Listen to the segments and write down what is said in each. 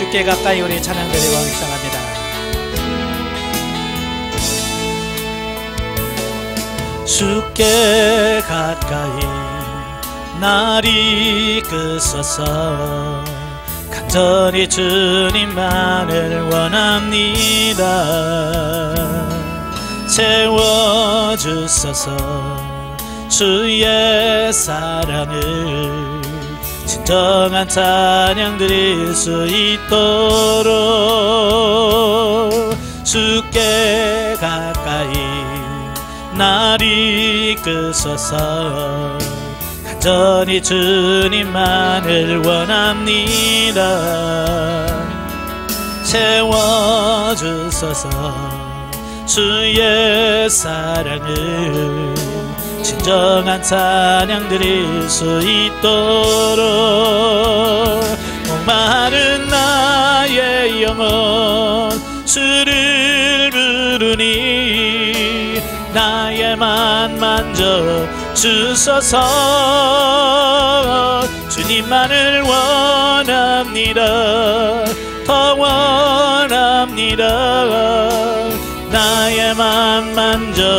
주께 가까이 우리 찬양 드리고 시작합니다. 주께 가까이 날 이끄소서. 간절히 주님만을 원합니다. 채워주소서. 주의 사랑을 진정한 찬양 드릴 수 있도록 주께 가까이 날 이끄소서. 간절히 주님만을 원합니다. 채워주소서. 주의 사랑을 진정한 찬양 드릴 수 있도록 목마른 나의 영혼 주를 부르니 나의 맘 만져 주소서. 주님만을 원합니다. 더 원합니다. 나의 맘 만져주소서.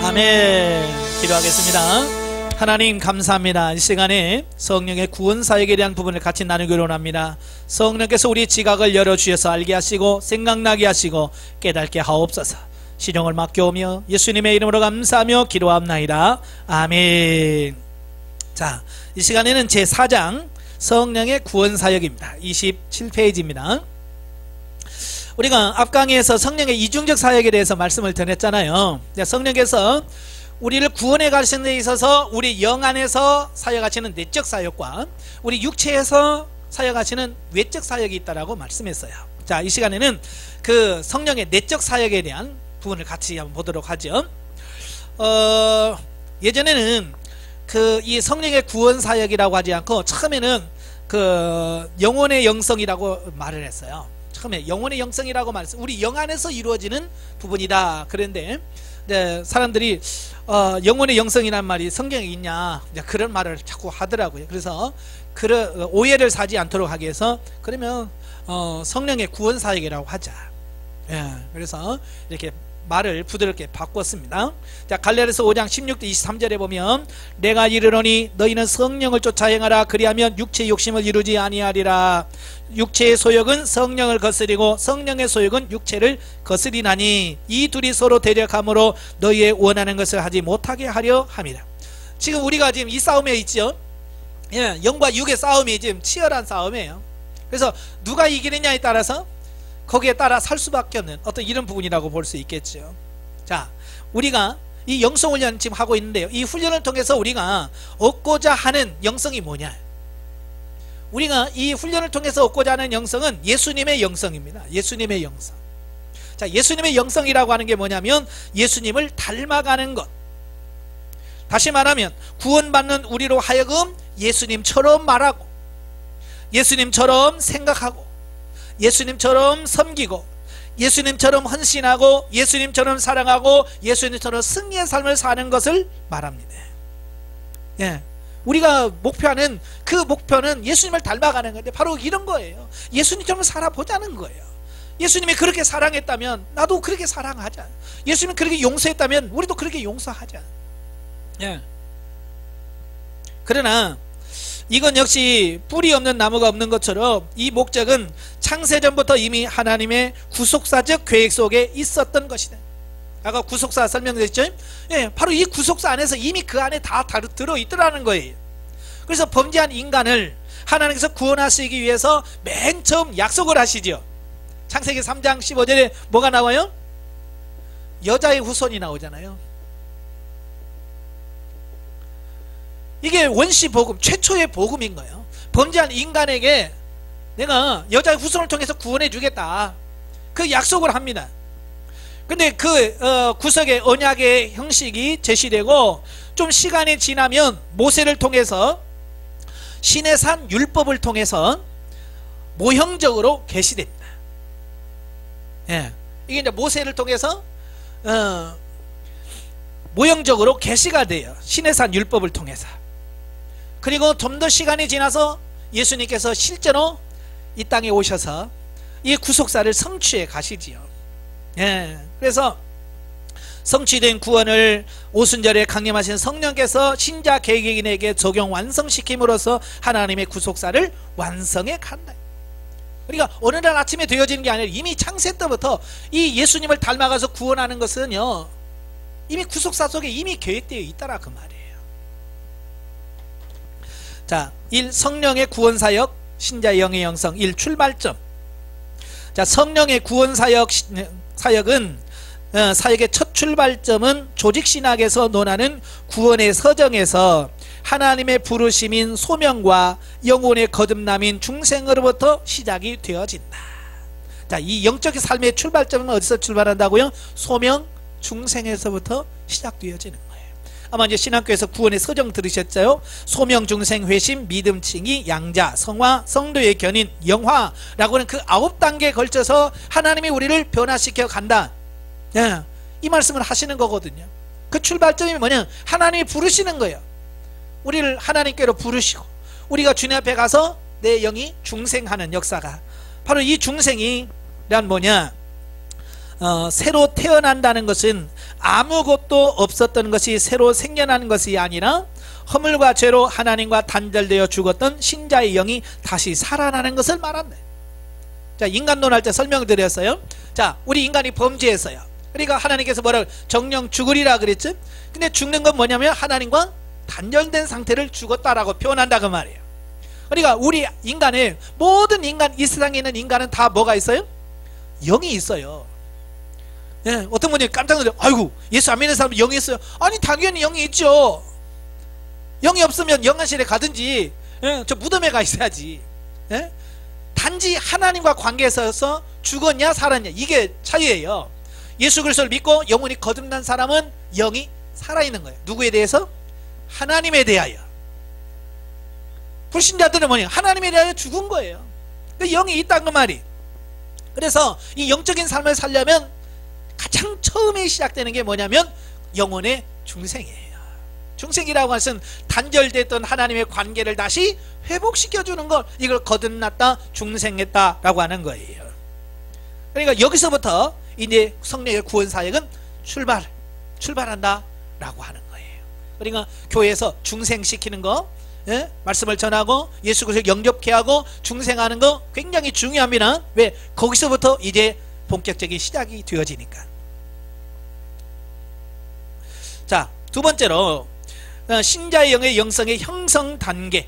아멘. 기도하겠습니다. 하나님 감사합니다. 이 시간에 성령의 구원사역에 대한 부분을 같이 나누기로 합니다. 성령께서 우리 지각을 열어주셔서 알게 하시고 생각나게 하시고 깨닫게 하옵소서. 시종을 맡겨오며 예수님의 이름으로 감사하며 기도합나이다. 아멘. 자, 이 시간에는 제4장 성령의 구원사역입니다. 27페이지입니다. 우리가 앞 강의에서 성령의 이중적 사역에 대해서 말씀을 드렸잖아요. 성령께서 우리를 구원해 가시는 데 있어서 우리 영 안에서 사역하시는 내적 사역과 우리 육체에서 사역하시는 외적 사역이 있다라고 말씀했어요. 자, 이 시간에는 그 성령의 내적 사역에 대한 부분을 같이 한번 보도록 하죠. 예전에는 이 성령의 구원 사역이라고 하지 않고 처음에는 그 영혼의 영성이라고 말을 했어요. 처음에 영혼의 영성이라고 말했어요. 우리 영 안에서 이루어지는 부분이다. 그런데 사람들이 영혼의 영성이란 말이 성경에 있냐 그런 말을 자꾸 하더라고요. 그래서 오해를 사지 않도록 하기 위해서 그러면 성령의 구원 사역이라고 하자. 그래서 이렇게 말을 부드럽게 바꿨습니다. 자, 갈라디아서 5장 16대 23절에 보면 내가 이르노니 너희는 성령을 쫓아 행하라. 그리하면 육체의 욕심을 이루지 아니하리라. 육체의 소욕은 성령을 거스리고 성령의 소욕은 육체를 거스리나니 이 둘이 서로 대적하므로 너희의 원하는 것을 하지 못하게 하려 함이라. 지금 우리가 지금 이 싸움에 있죠. 영과 육의 싸움이 지금 치열한 싸움이에요. 그래서 누가 이기느냐에 따라서 거기에 따라 살 수밖에 없는 어떤 이런 부분이라고 볼 수 있겠죠. 자, 우리가 이 영성훈련 지금 하고 있는데요. 이 훈련을 통해서 우리가 얻고자 하는 영성이 뭐냐? 우리가 이 훈련을 통해서 얻고자 하는 영성은 예수님의 영성입니다. 예수님의 영성. 자, 예수님의 영성이라고 하는 게 뭐냐면 예수님을 닮아가는 것. 다시 말하면 구원받는 우리로 하여금 예수님처럼 말하고 예수님처럼 생각하고 예수님처럼 섬기고 예수님처럼 헌신하고 예수님처럼 사랑하고 예수님처럼 승리의 삶을 사는 것을 말합니다. 우리가 목표하는 그 목표는 예수님을 닮아가는 건데 바로 이런 거예요. 예수님처럼 살아보자는 거예요. 예수님이 그렇게 사랑했다면 나도 그렇게 사랑하자. 예수님이 그렇게 용서했다면 우리도 그렇게 용서하자. 그러나 이건 역시 뿌리 없는 나무가 없는 것처럼 이 목적은 창세전부터 이미 하나님의 구속사적 계획 속에 있었던 것이다. 아까 구속사 설명드렸죠? 바로 이 구속사 안에서 이미 그 안에 다 들어있더라는 거예요. 그래서 범죄한 인간을 하나님께서 구원하시기 위해서 맨 처음 약속을 하시죠. 창세기 3장 15절에 뭐가 나와요? 여자의 후손이 나오잖아요. 이게 원시 복음, 최초의 복음인 거예요. 범죄한 인간에게 내가 여자의 후손을 통해서 구원해 주겠다. 그 약속을 합니다. 근데 그 구속의 언약의 형식이 제시되고 좀 시간이 지나면 모세를 통해서 시내산 율법을 통해서 모형적으로 계시됩니다. 이게 이제 모세를 통해서 모형적으로 계시가 돼요. 시내산 율법을 통해서. 그리고 좀 더 시간이 지나서 예수님께서 실제로 이 땅에 오셔서 이 구속사를 성취해 가시지요. 예, 그래서 성취된 구원을 오순절에 강림하신 성령께서 신자 개개인에게 적용 완성시킴으로써 하나님의 구속사를 완성해 간다. 그러니까 어느 날 아침에 되어지는 게 아니라 이미 창세 때부터 이 예수님을 닮아가서 구원하는 것은요, 이미 구속사 속에 이미 계획되어 있다라 그 말이에요. 자, 1. 성령의 구원사역, 신자의 영의 영성. 1. 출발점. 자, 성령의 구원사역은 사역의 첫 출발점은 조직신학에서 논하는 구원의 서정에서 하나님의 부르심인 소명과 영혼의 거듭남인 중생으로부터 시작이 되어진다. 자, 이 영적 삶의 출발점은 어디서 출발한다고요? 소명, 중생에서부터 시작되어지는 거예요. 아마 이제 신학교에서 구원의 서정 들으셨죠? 소명, 중생, 회심, 믿음, 칭의, 양자, 성화, 성도의 견인, 영화라고 하는 그 9단계에 걸쳐서 하나님이 우리를 변화시켜 간다. 예, 이 말씀을 하시는 거거든요. 그 출발점이 뭐냐? 하나님이 부르시는 거예요. 우리를 하나님께로 부르시고 우리가 주님 앞에 가서 내 영이 중생하는 역사가, 바로 이 중생이란 뭐냐? 새로 태어난다는 것은 아무것도 없었던 것이 새로 생겨나는 것이 아니라 허물과 죄로 하나님과 단절되어 죽었던 신자의 영이 다시 살아나는 것을 말한다. 자, 인간론 할 때 설명을 드렸어요. 자, 우리 인간이 범죄했어요. 그러니까 하나님께서 뭐라고 정령 죽으리라 그랬죠. 근데 죽는 건 뭐냐면 하나님과 단절된 상태를 죽었다라고 표현한다 그 말이에요. 그러니까 우리 인간의 모든 인간, 이 세상에 있는 인간은 다 뭐가 있어요? 영이 있어요. 예, 어떤 분이 깜짝 놀라요. 아이고, 예수 안 믿는 사람은 영이 있어요. 아니, 당연히 영이 있죠. 영이 없으면 영안실에 가든지, 예, 저 무덤에 가 있어야지. 예? 단지 하나님과 관계에서 죽었냐 살았냐, 이게 차이예요. 예수 그리스도를 믿고 영혼이 거듭난 사람은 영이 살아있는 거예요. 누구에 대해서? 하나님에 대하여. 불신자들은 뭐냐? 하나님에 대하여 죽은 거예요. 그 영이 있다는 그 말이. 그래서 이 영적인 삶을 살려면 가장 처음에 시작되는 게 뭐냐면 영혼의 중생이에요. 중생이라고 하는 것은 단절됐던 하나님의 관계를 다시 회복시켜주는 것, 이걸 거듭났다, 중생했다라고 하는 거예요. 그러니까 여기서부터 이제 성령의 구원 사역은 출발한다 라고 하는 거예요. 그러니까 교회에서 중생시키는 거, 예? 말씀을 전하고 예수 그리스도를 영접케 하고 중생하는 거 굉장히 중요합니다. 왜? 거기서부터 이제 본격적인 시작이 되어지니까. 자, 두 번째로 신자의 영의 영성의 형성 단계.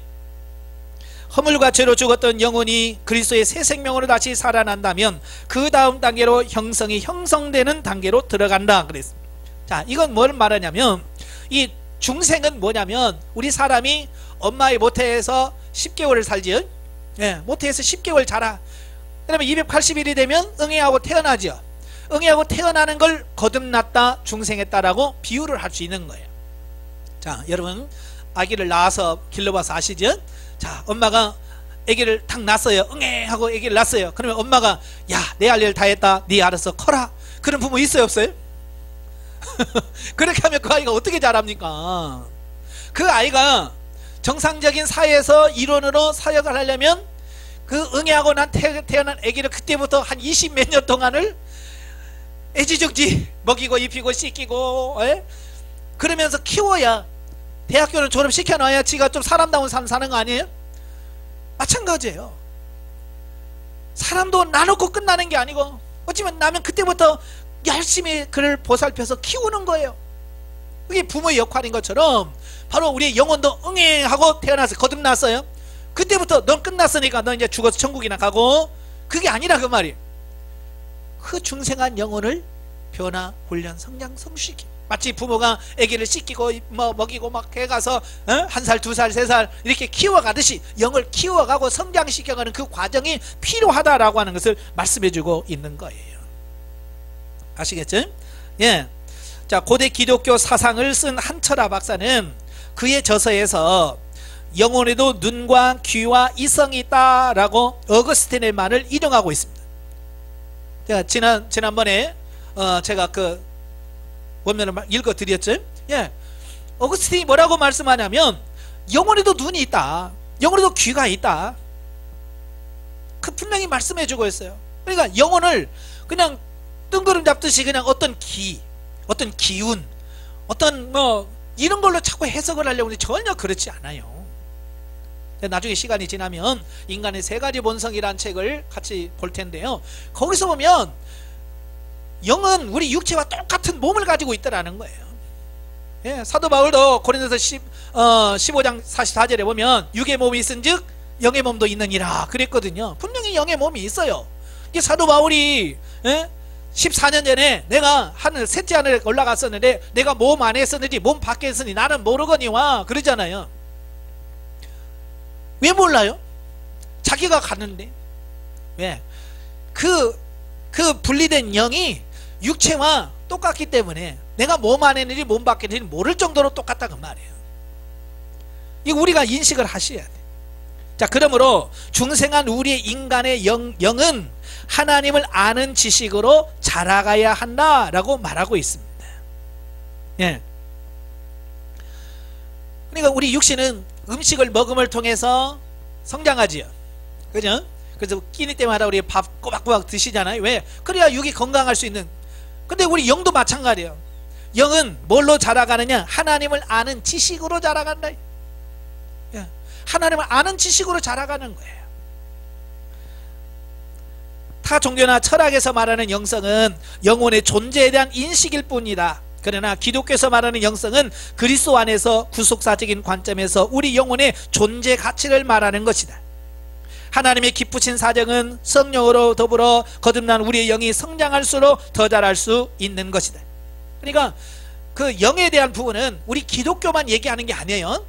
허물과 죄로 죽었던 영혼이 그리스도의 새 생명으로 다시 살아난다면 그 다음 단계로 형성이 형성되는 단계로 들어간다 그랬습니다. 자, 이건 뭘 말하냐면 이 중생은 뭐냐면 우리 사람이 엄마의 모태에서 10개월을 살지요. 예, 모태에서 10개월 자라. 그러면 280일이 되면 응애하고 태어나죠. 응애하고 태어나는 걸 거듭났다, 중생했다라고 비유를 할 수 있는 거예요. 자, 여러분 아기를 낳아서 길러봐서 아시죠? 자, 엄마가 아기를 탁 낳았어요. 응애하고 아기를 낳았어요. 그러면 엄마가 야, 내 할 일 다 했다, 네 알아서 커라. 그런 부모 있어요, 없어요? 그렇게 하면 그 아이가 어떻게 자랍니까? 그 아이가 정상적인 사회에서 일원으로 사역을 하려면 그 응애하고 난 태어난 아기를 그때부터 한 20 몇 년 동안을 애지중지 먹이고 입히고 씻기고, 에? 그러면서 키워야 대학교를 졸업시켜놔야 지가 좀 사람다운 삶 사는 거 아니에요? 마찬가지예요. 사람도 나놓고 끝나는 게 아니고 어찌면 나면 그때부터 열심히 그를 보살펴서 키우는 거예요. 그게 부모의 역할인 것처럼 바로 우리의 영혼도 응애하고 태어나서 거듭났어요. 그때부터 넌 끝났으니까 넌 이제 죽어서 천국이나 가고, 그게 아니라 그 말이에요. 그 중생한 영혼을 변화, 훈련, 성장, 성숙이. 마치 부모가 아기를 씻기고 뭐 먹이고 막 해가서 1살, 2살, 3살 이렇게 키워가듯이 영을 키워가고 성장시켜가는 그 과정이 필요하다라고 하는 것을 말씀해주고 있는 거예요. 아시겠죠? 예. 자, 고대 기독교 사상을 쓴 한철아 박사는 그의 저서에서 영혼에도 눈과 귀와 이성이 있다라고 어거스틴의 말을 인용하고 있습니다. 제가 지난번에 제가 그 원면을 읽어드렸죠. 예, 어거스틴이 뭐라고 말씀하냐면 영혼에도 눈이 있다, 영혼에도 귀가 있다, 그 분명히 말씀해 주고 있어요. 그러니까 영혼을 그냥 뜬구름 잡듯이 그냥 어떤 어떤 기운, 어떤 이런 걸로 자꾸 해석을 하려고 하는데 전혀 그렇지 않아요. 나중에 시간이 지나면 인간의 세 가지 본성이라는 책을 같이 볼 텐데요, 거기서 보면 영은 우리 육체와 똑같은 몸을 가지고 있다라는 거예요. 예, 사도 바울도 고린도서 15장 44절에 보면 육의 몸이 있은즉 영의 몸도 있느니라 그랬거든요. 분명히 영의 몸이 있어요. 이 사도 바울이 14년 전에 내가 셋째 하늘에 올라갔었는데 내가 몸 안에 있었는지 몸 밖에 있었는지 나는 모르거니와 그러잖아요. 왜 몰라요? 자기가 갔는데. 왜? 그 분리된 영이 육체와 똑같기 때문에 내가 몸 안에 있는지 몸 밖에 있는지 모를 정도로 똑같다 그 말이에요. 이거 우리가 인식을 하셔야 돼. 자, 그러므로 중생한 우리의 인간의 영은 하나님을 아는 지식으로 자라가야 한다라고 말하고 있습니다. 예. 그러니까 우리 육신은 음식을 먹음을 통해서 성장하지요. 그죠? 그래서 끼니 때마다 우리 밥 꼬박꼬박 드시잖아요. 왜? 그래야 육이 건강할 수 있는. 근데 우리 영도 마찬가지예요. 영은 뭘로 자라가느냐? 하나님을 아는 지식으로 자라간다. 예. 하나님을 아는 지식으로 자라가는 거예요. 타 종교나 철학에서 말하는 영성은 영혼의 존재에 대한 인식일 뿐이다. 그러나 기독교에서 말하는 영성은 그리스도 안에서 구속사적인 관점에서 우리 영혼의 존재 가치를 말하는 것이다. 하나님의 기쁘신 사정은 성령으로 더불어 거듭난 우리의 영이 성장할수록 더 자랄 수 있는 것이다. 그러니까 그 영에 대한 부분은 우리 기독교만 얘기하는 게 아니에요.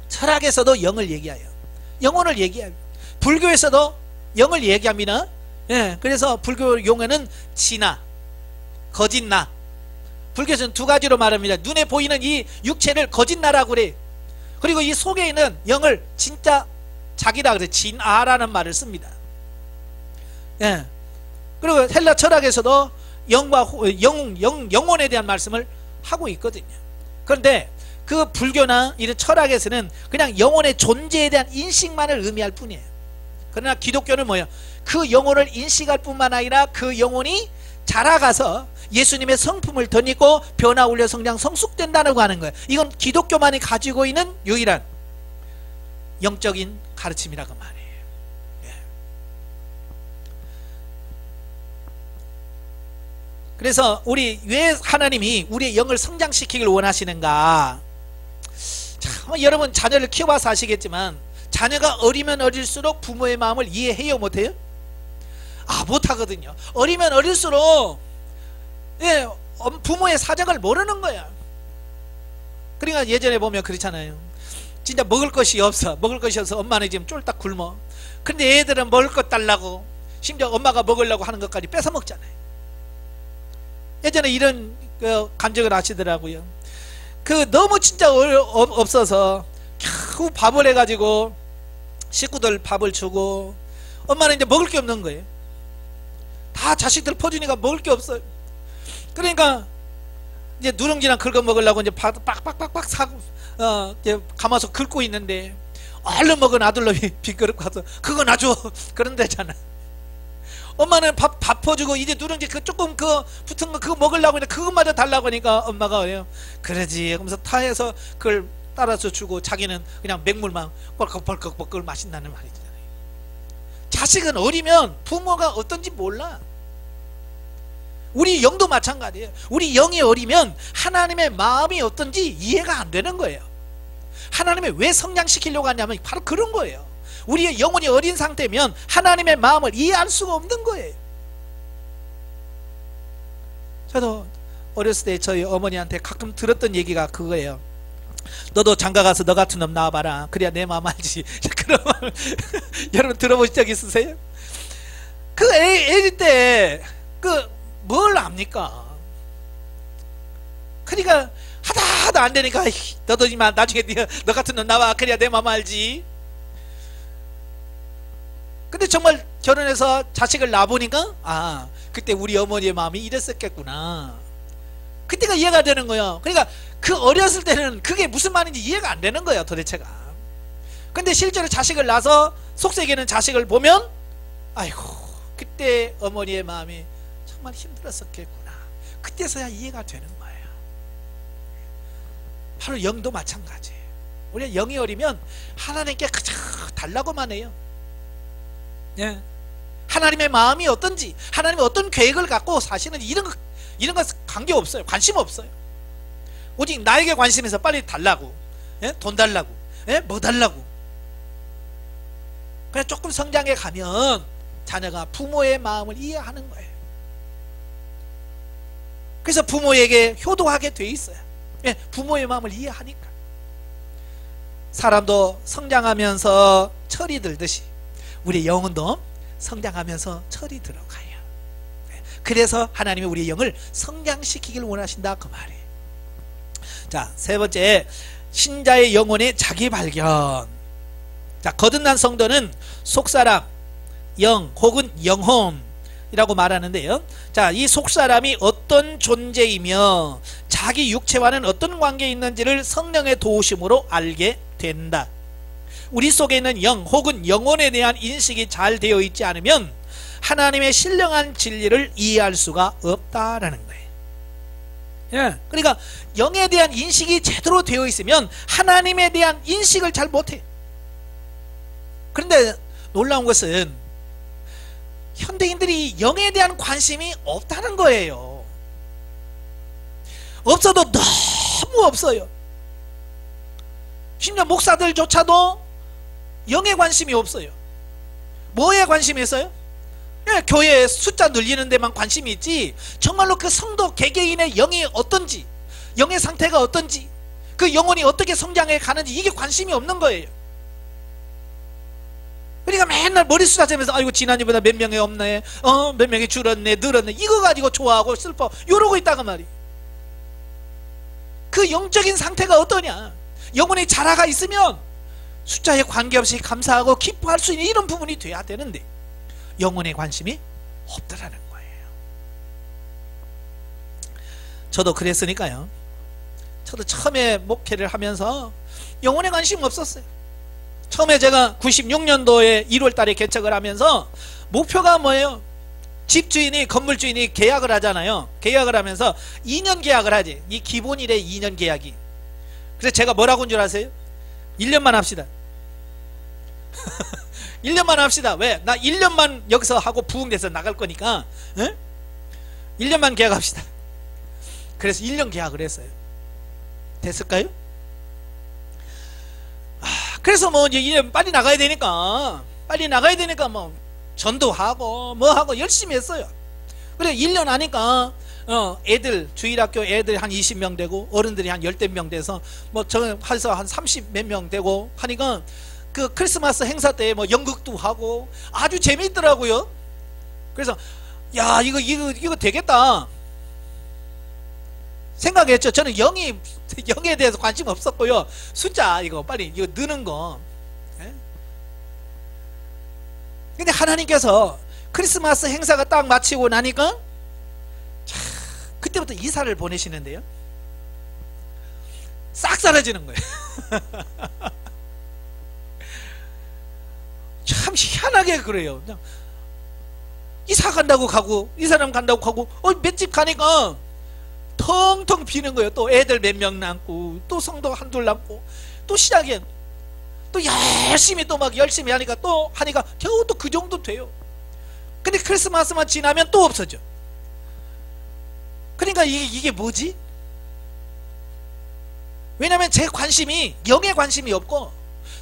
철학에서도 영을 얘기해요. 영혼을 얘기해요. 불교에서도 영을 얘기합니다. 예, 그래서 불교 용어는 진나, 거짓나. 불교에서는 두 가지로 말합니다. 눈에 보이는 이 육체를 거짓나라고 그래. 그리고 이 속에 있는 영을 진짜 자기라 그래. 진아라는 말을 씁니다. 예. 그리고 헬라 철학에서도 영혼에 대한 말씀을 하고 있거든요. 그런데 그 불교나 이런 철학에서는 그냥 영혼의 존재에 대한 인식만을 의미할 뿐이에요. 그러나 기독교는 뭐예요? 그 영혼을 인식할 뿐만 아니라 그 영혼이 자라가서 예수님의 성품을 덧입고 변화 올려 성장 성숙된다고 하는 거예요. 이건 기독교만이 가지고 있는 유일한 영적인 가르침이라고 말이에요. 예. 그래서 왜 하나님이 우리의 영을 성장시키길 원하시는가? 참, 여러분 자녀를 키워봐서 아시겠지만 자녀가 어리면 어릴수록 부모의 마음을 이해해요, 못해요? 못하거든요. 어리면 어릴수록 예, 부모의 사정을 모르는 거야. 그러니까 예전에 보면 그렇잖아요. 진짜 먹을 것이 없어. 먹을 것이 없어서 엄마는 지금 쫄딱 굶어. 근데 애들은 먹을 것 달라고, 심지어 엄마가 먹으려고 하는 것까지 뺏어 먹잖아요. 예전에 이런 간증을 하시더라고요. 너무 진짜 없어서 겨우 밥을 해가지고 식구들 밥을 주고 엄마는 이제 먹을 게 없는 거예요. 다 자식들 퍼주니까 먹을 게 없어요. 그러니까 이제 누룽지랑 긁어 먹으려고 이제 빡빡빡빡 사고 이제 가마솥 긁고 있는데 얼른 먹은 아들놈이 빈그릇 가서 그거 놔줘 그런다잖아. 엄마는 밥 퍼주고 이제 누룽지 조금 붙은 거 그거 먹으려고 하니까 그것마저 달라고 하니까 엄마가 왜요? 그러지 하면서 타해서 그걸 따라서 주고 자기는 그냥 맹물만 벌컥벌컥 그걸 마신다는 말이잖아요. 자식은 어리면 부모가 어떤지 몰라. 우리 영도 마찬가지예요. 우리 영이 어리면 하나님의 마음이 어떤지 이해가 안 되는 거예요. 하나님이 왜 성장시키려고 하냐면 바로 그런 거예요. 우리의 영혼이 어린 상태면 하나님의 마음을 이해할 수가 없는 거예요. 저도 어렸을 때 저희 어머니한테 가끔 들었던 얘기가 그거예요. 너도 장가가서 너 같은 놈 낳아봐라. 그래야 내 마음 알지. 그런 말 여러분 들어보신 적 있으세요? 애일 때 뭘 압니까? 그러니까 하다 안 되니까 너도 이만 나중에 너 같은 놈 나와. 그래야 내 마음 알지. 근데 정말 결혼해서 자식을 낳아보니까 그때 우리 어머니의 마음이 이랬었겠구나. 그때가 이해가 되는 거예요. 그러니까 그 어렸을 때는 그게 무슨 말인지 이해가 안 되는 거예요, 도대체가. 근데 실제로 자식을 낳아서 속세계는 자식을 보면 아이고, 그때 어머니의 마음이 정말 힘들었었겠구나. 그때서야 이해가 되는 거예요. 바로 영도 마찬가지예요. 우리가 영이 어리면 하나님께 그저 달라고만 해요. 예. 하나님의 마음이 어떤지, 하나님의 어떤 계획을 갖고 사실은 이런 거 관계 없어요. 관심 없어요. 오직 나에게 관심해서 빨리 달라고, 예? 돈 달라고, 예? 뭐 달라고. 그냥 조금 성장해 가면 자녀가 부모의 마음을 이해하는 거예요. 그래서 부모에게 효도하게 돼 있어요. 예, 부모의 마음을 이해하니까. 사람도 성장하면서 철이 들듯이 우리 영혼도 성장하면서 철이 들어가요. 그래서 하나님이 우리 영을 성장시키길 원하신다, 그 말이에요. 자, 세 번째, 신자의 영혼의 자기 발견. 자, 거듭난 성도는 속사람, 영 혹은 영혼이라고 말하는데요. 자, 이 속사람이 어떤 존재이며 자기 육체와는 어떤 관계에 있는지를 성령의 도우심으로 알게 된다. 우리 속에 있는 영 혹은 영혼에 대한 인식이 잘 되어 있지 않으면 하나님의 신령한 진리를 이해할 수가 없다라는 거예요. 예, 그러니까 영에 대한 인식이 제대로 되어 있으면 하나님에 대한 인식을 잘 못해요. 그런데 놀라운 것은 현대인들이 영에 대한 관심이 없다는 거예요. 없어도 너무 없어요. 심지어 목사들조차도 영에 관심이 없어요. 뭐에 관심이 있어요? 예, 교회 숫자 늘리는 데만 관심이 있지 정말로 그 성도 개개인의 영이 어떤지, 영의 상태가 어떤지, 그 영혼이 어떻게 성장해 가는지 이게 관심이 없는 거예요. 그러니까 맨날 머리 쏟아지면서 아이고 지난주보다 몇 명이 없네, 몇 명이 줄었네, 늘었네, 이거 가지고 좋아하고 슬퍼 이러고 있다가 말이에요. 그 영적인 상태가 어떠냐, 영혼의 자라가 있으면 숫자에 관계없이 감사하고 기뻐할 수 있는 이런 부분이 돼야 되는데 영혼에 관심이 없더라는 거예요. 저도 그랬으니까요. 저도 처음에 목회를 하면서 영혼에 관심이 없었어요. 처음에 제가 96년도에 1월 달에 개척을 하면서 목표가 뭐예요? 집주인이, 건물주인이 계약을 하잖아요. 계약을 하면서 2년 계약을 하지. 이 기본이래, 2년 계약이. 그래서 제가 뭐라고 한 줄 아세요? 1년만 합시다. 1년만 합시다. 왜? 나 1년만 여기서 하고 부흥돼서 나갈 거니까, 에? 1년만 계약합시다. 그래서 1년 계약을 했어요. 됐을까요? 그래서 뭐 이제 1년 빨리 나가야 되니까 뭐 전도하고 뭐 하고 열심히 했어요. 그래 1년 하니까 애들, 주일학교 애들 한 20명 되고 어른들이 한 10명 돼서 뭐 저 해서 한 30 몇 명 되고 하니까 그 크리스마스 행사 때 뭐 연극도 하고 아주 재미있더라고요. 그래서 야 이거 되겠다 생각했죠. 저는 영에 대해서 관심 없었고요. 숫자 이거 빨리 이거 느는 거. 예? 근데 하나님께서 크리스마스 행사가 딱 마치고 나니까 그때부터 이사를 보내시는데요. 싹 사라지는 거예요. 참 희한하게 그래요. 그냥 이사 간다고 가고 이 사람 간다고 가고 몇 집 가니까 텅텅 비는 거예요. 또 애들 몇 명 남고 또 성도 한둘 남고 또 시작이에요. 또 열심히 또 막 열심히 하니까 겨우 또 그 정도 돼요. 근데 크리스마스만 지나면 또 없어져. 그러니까 이게 뭐지? 왜냐면 제 관심이 영에 관심이 없고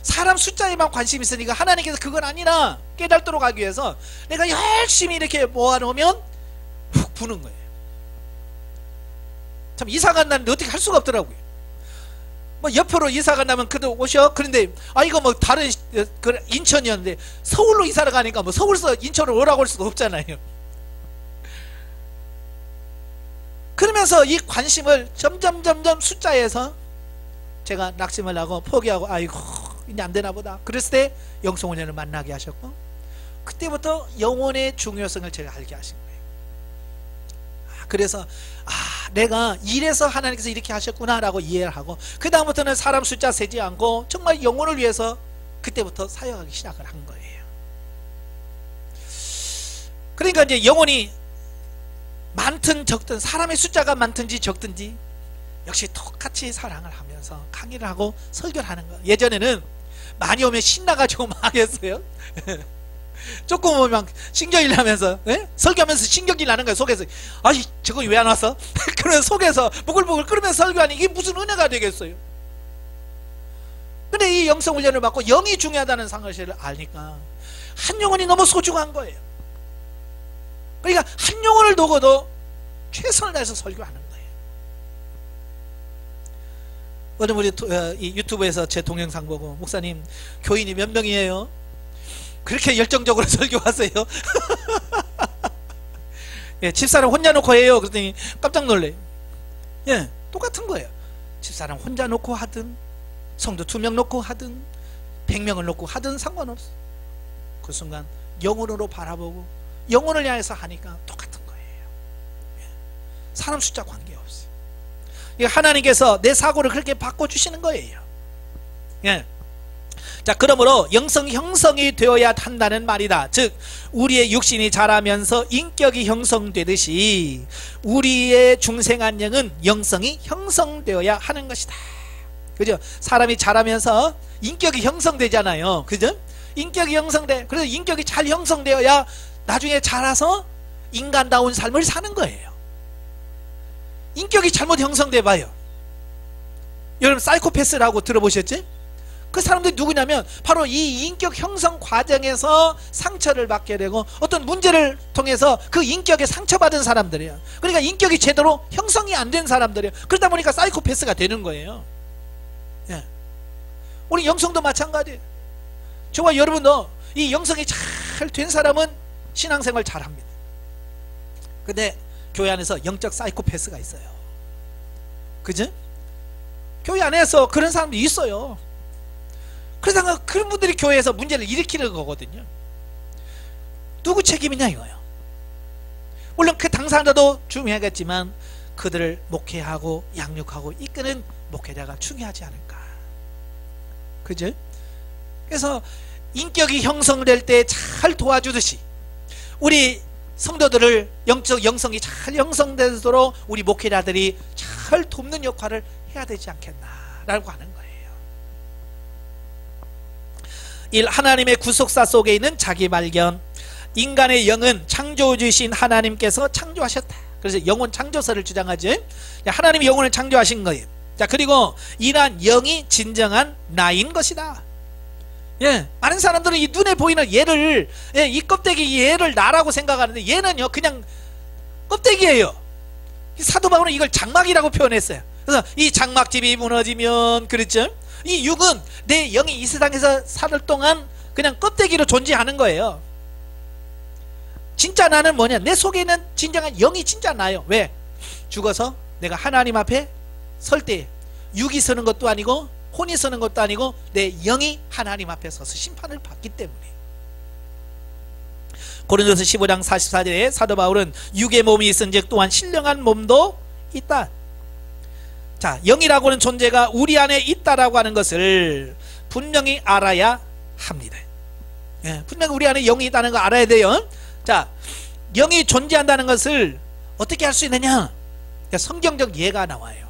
사람 숫자에만 관심이 있으니까 하나님께서 그건 아니라 깨닫도록 하기 위해서 내가 열심히 이렇게 모아놓으면 훅 부는 거예요. 참 이사 간다는데 어떻게 할 수가 없더라고요. 뭐 옆으로 이사 간다면 그래도 오셔. 그런데 이거 뭐 다른 인천이었는데 서울로 이사를 가니까 뭐 서울서 인천으로 오라고 할 수도 없잖아요. 그러면서 이 관심을 점점 숫자에서 제가 낙심을 하고 포기하고 아이고 이제 안 되나 보다. 그랬을 때 영성훈련을 만나게 하셨고 그때부터 영혼의 중요성을 제가 알게 하신 거예요. 그래서 내가 이래서 하나님께서 이렇게 하셨구나 라고 이해를 하고, 그 다음부터는 사람 숫자 세지 않고 정말 영혼을 위해서 그때부터 사역하기 시작을 한 거예요. 그러니까 이제 영혼이 많든 적든, 사람의 숫자가 많든지 적든지 역시 똑같이 사랑을 하면서 강의를 하고 설교를 하는 거예요. 예전에는 많이 오면 신나가지고 막 했어요. 조금 오면 신경질 나면서, 설교하면서 신경질 나는 거예요. 속에서 아이 저거 왜 안 왔어? 그러면 속에서 부글부글 끓으면서 설교하니 이게 무슨 은혜가 되겠어요. 근데 이 영성 훈련을 받고 영이 중요하다는 사실을 아니까 한 영혼이 너무 소중한 거예요. 그러니까 한 영혼을 두고도 최선을 다해서 설교하는 거예요. 오늘 우리 이 유튜브에서 제 동영상 보고, 목사님 교인이 몇 명이에요? 그렇게 열정적으로 설교하세요? 예, 집사람 혼자 놓고 해요. 그랬더니 깜짝 놀래요. 예, 똑같은 거예요. 집사람 혼자 놓고 하든, 성도 2명 놓고 하든, 100명을 놓고 하든 상관없어. 그 순간 영혼으로 바라보고 영혼을 향해서 하니까 똑같은 거예요. 예, 사람 숫자 관계없어요. 하나님께서 내 사고를 그렇게 바꿔주시는 거예요. 예. 자, 그러므로 영성 형성이 되어야 한다는 말이다. 즉 우리의 육신이 자라면서 인격이 형성되듯이 우리의 중생한 영은 영성이 형성되어야 하는 것이다. 그죠? 사람이 자라면서 인격이 형성되잖아요. 그죠? 인격이 형성돼. 그래서 인격이 잘 형성되어야 나중에 자라서 인간다운 삶을 사는 거예요. 인격이 잘못 형성돼 봐요. 여러분 사이코패스라고 들어보셨지? 그 사람들이 누구냐면 바로 이 인격 형성 과정에서 상처를 받게 되고 어떤 문제를 통해서 그 인격에 상처받은 사람들이에요. 그러니까 인격이 제대로 형성이 안 된 사람들이에요. 그러다 보니까 사이코패스가 되는 거예요. 예. 우리 영성도 마찬가지예요. 저와 여러분도 이 영성이 잘 된 사람은 신앙생활 잘합니다. 근데 교회 안에서 영적 사이코패스가 있어요. 그죠? 교회 안에서 그런 사람도 있어요. 그래서 그런 분들이 교회에서 문제를 일으키는 거거든요. 누구 책임이냐 이거예요. 물론 그 당사자도 중요하겠지만 그들을 목회하고 양육하고 이끄는 목회자가 중요하지 않을까. 그죠? 그래서 인격이 형성될 때 잘 도와주듯이 우리 성도들을 영적 영성이 잘 형성되도록 우리 목회자들이 잘 돕는 역할을 해야 되지 않겠나라고 하는 거예요. 1. 하나님의 구속사 속에 있는 자기 발견. 인간의 영은 창조주신 하나님께서 창조하셨다. 그래서 영혼 창조설을 주장하죠. 하나님이 영혼을 창조하신 거예요. 자, 그리고 이러한 영이 진정한 나인 것이다. 예, 많은 사람들은 이 눈에 보이는 얘를, 예, 이 껍데기 얘를 나라고 생각하는데 얘는요 그냥 껍데기예요. 사도 바울은 이걸 장막이라고 표현했어요. 그래서 이 장막집이 무너지면, 그렇죠? 이 육은 내 영이 이 세상에서 살 동안 그냥 껍데기로 존재하는 거예요. 진짜 나는 뭐냐? 내 속에 있는 진정한 영이 진짜 나요. 왜? 죽어서 내가 하나님 앞에 설 때 육이 서는 것도 아니고 혼이 서는 것도 아니고 내 영이 하나님 앞에 서서 심판을 받기 때문에. 고린도서 15장 44절에 사도 바울은 육의 몸이 있은즉 또한 신령한 몸도 있다. 자, 영이라고 하는 존재가 우리 안에 있다라고 하는 것을 분명히 알아야 합니다. 예, 분명히 우리 안에 영이 있다는 거 알아야 돼요. 자, 영이 존재한다는 것을 어떻게 할 수 있느냐? 성경적 예가 나와요.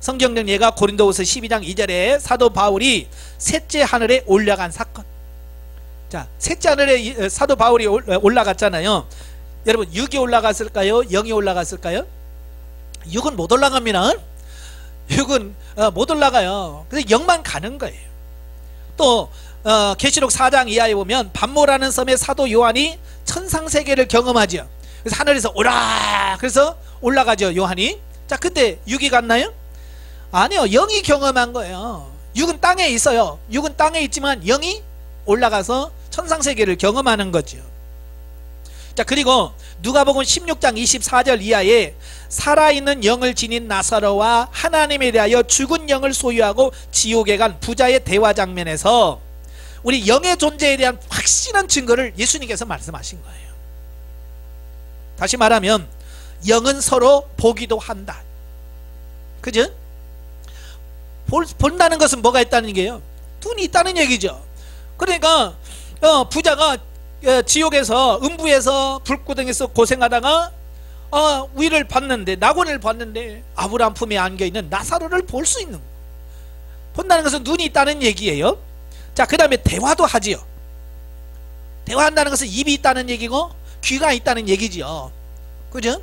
성경적 예가 고린도후서 12장 2절에 사도 바울이 셋째 하늘에 올라간 사건. 자, 셋째 하늘에 사도 바울이 올라갔잖아요. 여러분, 6이 올라갔을까요? 0이 올라갔을까요? 6은 못 올라갑니다. 6은 못 올라가요. 그래서 0만 가는 거예요. 또 계시록 4장 이하에 보면 반모라는 섬의 사도 요한이 천상세계를 경험하죠. 그래서 하늘에서 오라 그래서 올라가죠, 요한이. 자, 그때 6이 갔나요? 아니요, 0이 경험한 거예요. 6은 땅에 있어요. 6은 땅에 있지만 0이 올라가서 천상세계를 경험하는 거죠. 자, 그리고 누가복음 16장 24절 이하에 살아있는 영을 지닌 나사로와 하나님에 대하여 죽은 영을 소유하고 지옥에 간 부자의 대화 장면에서 우리 영의 존재에 대한 확실한 증거를 예수님께서 말씀하신 거예요. 다시 말하면 영은 서로 보기도 한다. 그죠? 본다는 것은 뭐가 있다는 얘기예요? 눈이 있다는 얘기죠. 그러니까 부자가 지옥에서 음부에서 불구덩이에서 고생하다가 위를 봤는데, 낙원을 봤는데 아브라함 품에 안겨있는 나사로를 볼 수 있는 거. 본다는 것은 눈이 있다는 얘기예요. 자, 그 다음에 대화도 하지요. 대화한다는 것은 입이 있다는 얘기고 귀가 있다는 얘기지요. 그죠?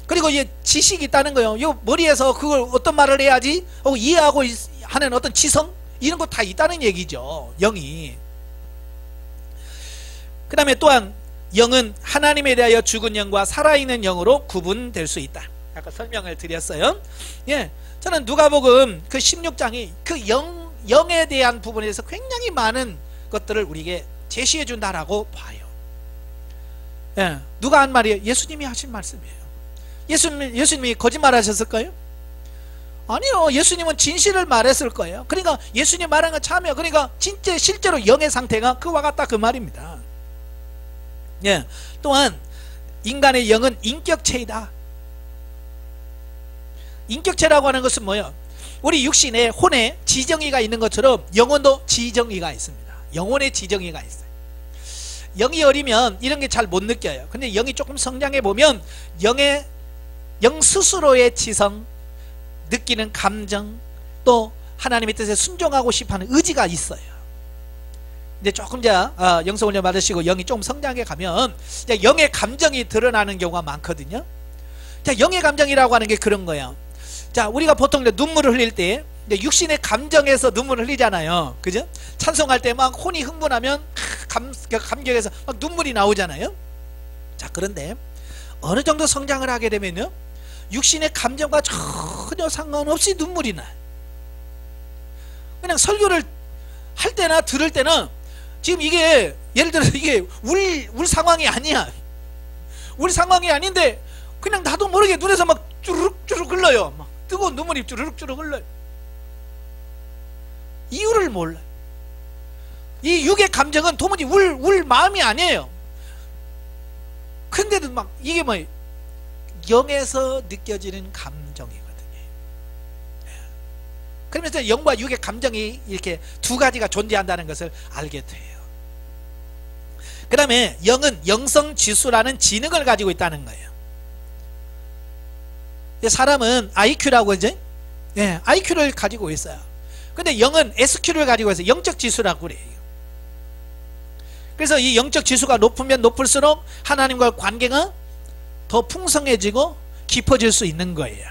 그리고 이제 지식이 있다는 거예요. 요 머리에서 그걸 어떤 말을 해야지 하고 이해하고 하는 어떤 지성, 이런 거 다 있다는 얘기죠, 영이. 그 다음에 또한 영은 하나님에 대하여 죽은 영과 살아있는 영으로 구분될 수 있다. 아까 설명을 드렸어요. 예, 저는 누가복음 그 16장이 그 영에 대한 부분에 대해서 굉장히 많은 것들을 우리에게 제시해 준다라고 봐요. 예, 누가 한 말이에요? 예수님이 하신 말씀이에요. 예수님이 거짓말 하셨을까요? 아니요, 예수님은 진실을 말했을 거예요. 그러니까 예수님 말한 건 참이에요. 그러니까 진짜 실제로 영의 상태가 그와 같다, 그 말입니다. 예, 또한 인간의 영은 인격체이다. 인격체라고 하는 것은 뭐예요? 우리 육신에 혼에 지정의가 있는 것처럼 영혼도 지정의가 있습니다. 영혼의 지정의가 있어요. 영이 어리면 이런 게 잘 못 느껴요. 근데 영이 조금 성장해 보면 영 스스로의 지성, 느끼는 감정, 또 하나님의 뜻에 순종하고 싶어하는 의지가 있어요. 이제 조금 영성훈련 받으시고 영이 좀 성장해 가면 이제 영의 감정이 드러나는 경우가 많거든요. 자, 영의 감정이라고 하는 게 그런 거예요. 자, 우리가 보통 눈물을 흘릴 때 육신의 감정에서 눈물을 흘리잖아요. 그죠? 찬송할 때 막 혼이 흥분하면 감격에서 막 눈물이 나오잖아요. 자, 그런데 어느 정도 성장을 하게 되면요, 육신의 감정과 전혀 상관없이 눈물이 나요. 그냥 설교를 할 때나 들을 때는 지금 이게 예를 들어서 이게 울 상황이 아니야. 울 상황이 아닌데 그냥 나도 모르게 눈에서 막 쭈르륵쭈르륵 흘러요. 막 뜨거운 눈물이 쭈르륵쭈르륵 흘러요. 이유를 몰라요. 이 육의 감정은 도무지 울 마음이 아니에요. 근데도 막 이게 뭐 영에서 느껴지는 감정이거든요. 그러면서 영과 육의 감정이 이렇게 두 가지가 존재한다는 것을 알게 돼요. 그 다음에 영은 영성지수라는 지능을 가지고 있다는 거예요. 사람은 IQ라고 이제 IQ를 가지고 있어요. 근데 영은 SQ를 가지고 있어요. 영적 지수라고 그래요. 그래서 이 영적 지수가 높으면 높을수록 하나님과의 관계가 더 풍성해지고 깊어질 수 있는 거예요.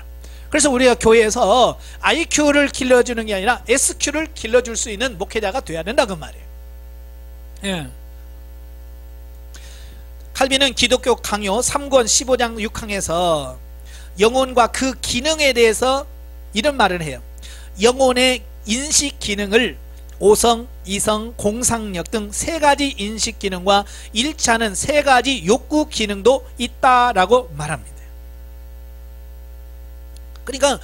그래서 우리가 교회에서 IQ를 길러주는 게 아니라 SQ를 길러줄 수 있는 목회자가 돼야 된다, 그 말이에요. 예. 칼빈은 기독교 강요 3권 15장 6항에서 영혼과 그 기능에 대해서 이런 말을 해요. 영혼의 인식 기능을 오성, 이성, 공상력 등 세 가지 인식 기능과 일치하는 세 가지 욕구 기능도 있다라고 말합니다. 그러니까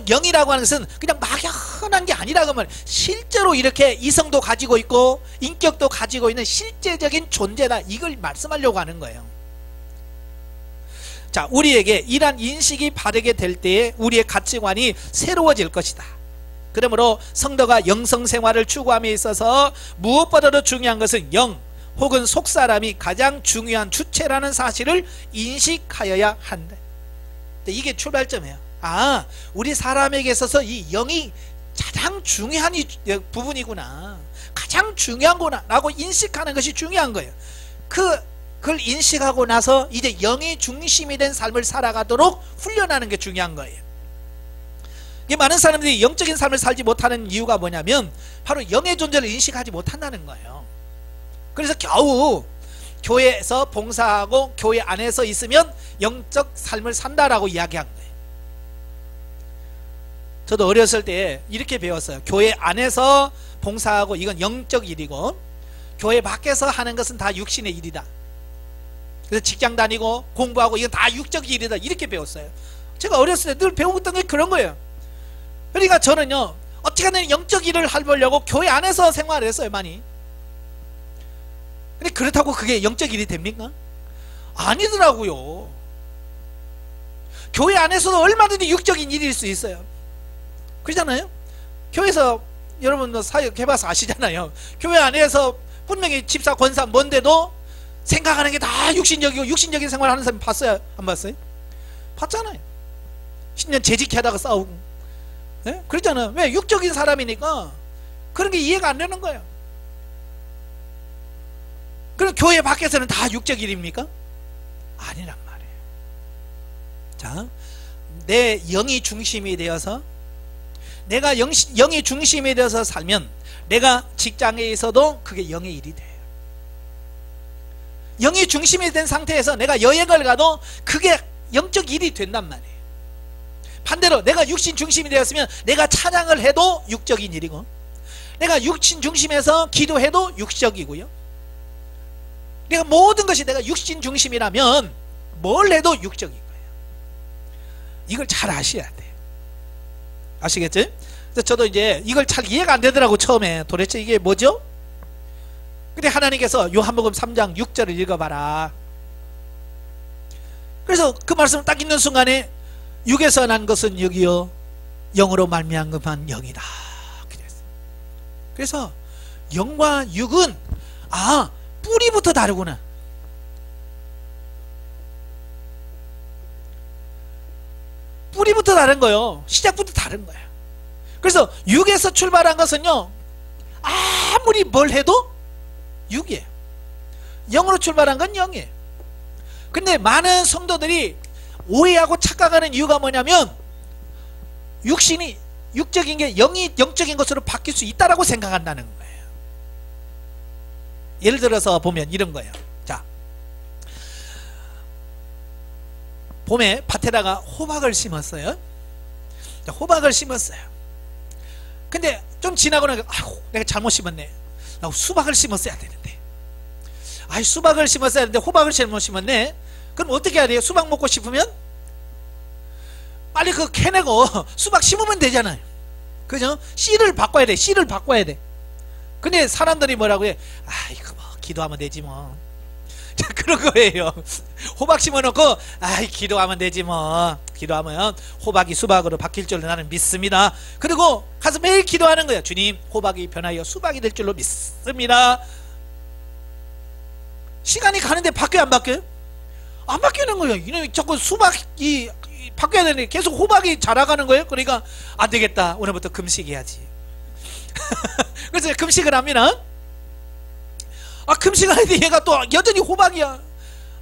영이라고 하는 것은 그냥 막연한 게 아니라고 말해요. 실제로 이렇게 이성도 가지고 있고 인격도 가지고 있는 실제적인 존재다, 이걸 말씀하려고 하는 거예요. 자, 우리에게 이러한 인식이 바르게 될 때에 우리의 가치관이 새로워질 것이다. 그러므로 성도가 영성생활을 추구함에 있어서 무엇보다도 중요한 것은 영 혹은 속사람이 가장 중요한 주체라는 사실을 인식하여야 한다. 이게 출발점이에요. 아, 우리 사람에게 있어서 이 영이 가장 중요한 부분이구나, 가장 중요한구나 라고 인식하는 것이 중요한 거예요. 그걸 인식하고 나서 이제 영이 중심이 된 삶을 살아가도록 훈련하는 게 중요한 거예요. 많은 사람들이 영적인 삶을 살지 못하는 이유가 뭐냐면 바로 영의 존재를 인식하지 못한다는 거예요. 그래서 겨우 교회에서 봉사하고 교회 안에서 있으면 영적 삶을 산다라고 이야기한 거예요. 저도 어렸을 때 이렇게 배웠어요. 교회 안에서 봉사하고 이건 영적 일이고 교회 밖에서 하는 것은 다 육신의 일이다. 그래서 직장 다니고 공부하고 이건 다 육적 일이다, 이렇게 배웠어요. 제가 어렸을 때 늘 배웠던 게 그런 거예요. 그러니까 저는요, 어떻게든 영적 일을 해보려고 교회 안에서 생활을 했어요, 많이. 근데 그렇다고 그게 영적 일이 됩니까? 아니더라고요. 교회 안에서도 얼마든지 육적인 일일 수 있어요. 그렇잖아요. 교회에서 여러분 사역 해봐서 아시잖아요. 교회 안에서 분명히 집사 권사 뭔데도 생각하는 게 다 육신적이고 육신적인 생활하는 사람 봤어요? 안 봤어요? 봤잖아요. 10년 재직해 하다가 싸우고, 네? 그랬잖아요. 왜? 육적인 사람이니까 그런 게 이해가 안 되는 거예요. 그럼 교회 밖에서는 다 육적 일입니까? 아니란 말이에요. 자, 내 영이 중심이 되어서, 내가 영이 중심이 되어서 살면 내가 직장에 있어도 그게 영의 일이 돼요. 영이 중심이 된 상태에서 내가 여행을 가도 그게 영적 일이 된단 말이에요. 반대로 내가 육신 중심이 되었으면 내가 찬양을 해도 육적인 일이고, 내가 육신 중심에서 기도해도 육적이고요. 내가 모든 것이 내가 육신 중심이라면 뭘 해도 육적인 거예요. 이걸 잘 아셔야 돼요. 아시겠죠? 그래서 저도 이제 이걸 잘 이해가 안 되더라고. 처음에 도대체 이게 뭐죠? 근데 하나님께서 요한복음 3장 6절을 읽어봐라. 그래서 그 말씀을 딱 읽는 순간에 육에서 난 것은 육이요 영으로 말미암은 것만 영이다. 그래서 영과 육은 뿌리부터 다르구나. 뿌리부터 다른 거예요. 시작부터 다른 거예요. 그래서 육에서 출발한 것은요, 아무리 뭘 해도 육이에요. 영으로 출발한 건 영이에요. 근데 많은 성도들이 오해하고 착각하는 이유가 뭐냐면, 육신이 육적인 게 영이 영적인 것으로 바뀔 수 있다라고 생각한다는 거예요. 예를 들어서 보면 이런 거예요. 자, 봄에 밭에다가 호박을 심었어요. 자, 호박을 심었어요. 근데 좀 지나고 나니까 내가 잘못 심었네. 나 수박을 심었어야 되는데. 수박을 심었어야 되는데 호박을 잘못 심었네. 그럼 어떻게 해야 돼요? 수박 먹고 싶으면 빨리 그거 캐내고 수박 심으면 되잖아요. 그죠? 씨를 바꿔야 돼. 씨를 바꿔야 돼. 근데 사람들이 뭐라고 해? 이거 뭐 기도하면 되지 뭐. 자, 그런 거예요. 호박 심어놓고 기도하면 되지 뭐. 기도하면 호박이 수박으로 바뀔 줄로 나는 믿습니다. 그리고 가서 매일 기도하는 거예요. 주님, 호박이 변하여 수박이 될 줄로 믿습니다. 시간이 가는데 바뀌어요, 안 바뀌어요? 안 바뀌는 거예요. 이놈이 자꾸 수박이 바뀌어야 되는데 계속 호박이 자라가는 거예요. 그러니까 안 되겠다, 오늘부터 금식해야지. 그래서 금식을 합니다. 금식을 하는데 얘가 또 여전히 호박이야.